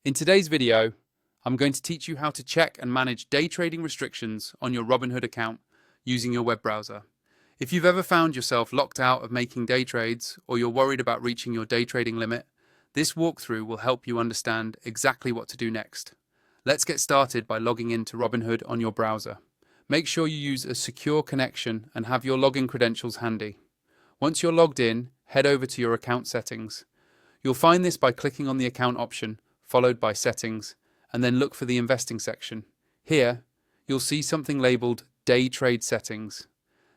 In today's video, I'm going to teach you how to check and manage day trading restrictions on your Robinhood account using your web browser. If you've ever found yourself locked out of making day trades or you're worried about reaching your day trading limit, this walkthrough will help you understand exactly what to do next. Let's get started by logging into Robinhood on your browser. Make sure you use a secure connection and have your login credentials handy. Once you're logged in, head over to your account settings. You'll find this by clicking on the account option, followed by settings, and then look for the investing section. Here, you'll see something labeled Day Trade Settings.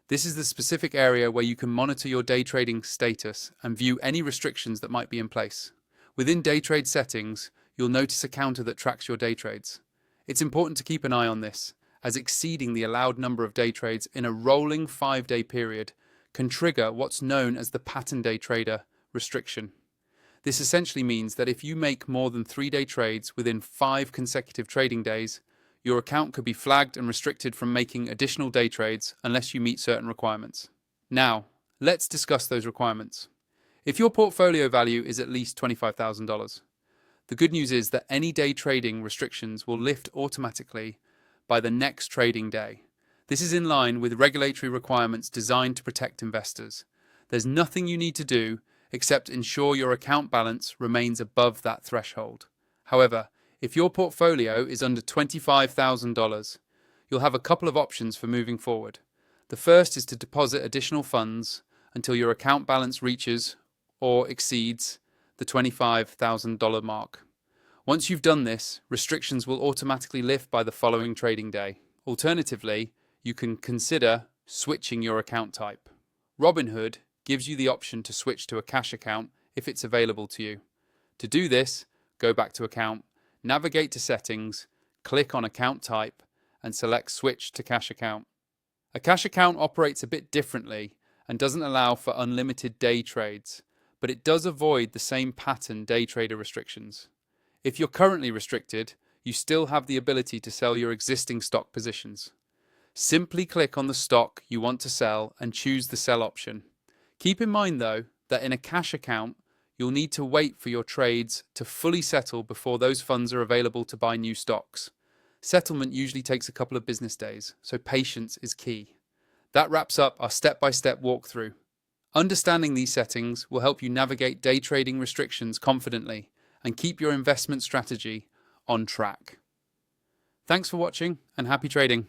This is the specific area where you can monitor your day trading status and view any restrictions that might be in place. Within Day Trade Settings, you'll notice a counter that tracks your day trades. It's important to keep an eye on this, as exceeding the allowed number of day trades in a rolling 5-day period can trigger what's known as the pattern day trader restriction. This essentially means that if you make more than 3-day trades within 5 consecutive trading days, your account could be flagged and restricted from making additional day trades unless you meet certain requirements. Now, let's discuss those requirements. If your portfolio value is at least $25,000, the good news is that any day trading restrictions will lift automatically by the next trading day. This is in line with regulatory requirements designed to protect investors. There's nothing you need to do except ensure your account balance remains above that threshold. However, if your portfolio is under $25,000, you'll have a couple of options for moving forward. The first is to deposit additional funds until your account balance reaches or exceeds the $25,000 mark. Once you've done this, restrictions will automatically lift by the following trading day. Alternatively, you can consider switching your account type. Robinhood gives you the option to switch to a cash account if it's available to you. To do this, go back to Account, navigate to Settings, click on Account Type, and select Switch to Cash Account. A cash account operates a bit differently and doesn't allow for unlimited day trades, but it does avoid the same pattern day trader restrictions. If you're currently restricted, you still have the ability to sell your existing stock positions. Simply click on the stock you want to sell and choose the sell option. Keep in mind, though, that in a cash account, you'll need to wait for your trades to fully settle before those funds are available to buy new stocks. Settlement usually takes a couple of business days, so patience is key. That wraps up our step-by-step walkthrough. Understanding these settings will help you navigate day trading restrictions confidently and keep your investment strategy on track. Thanks for watching and happy trading.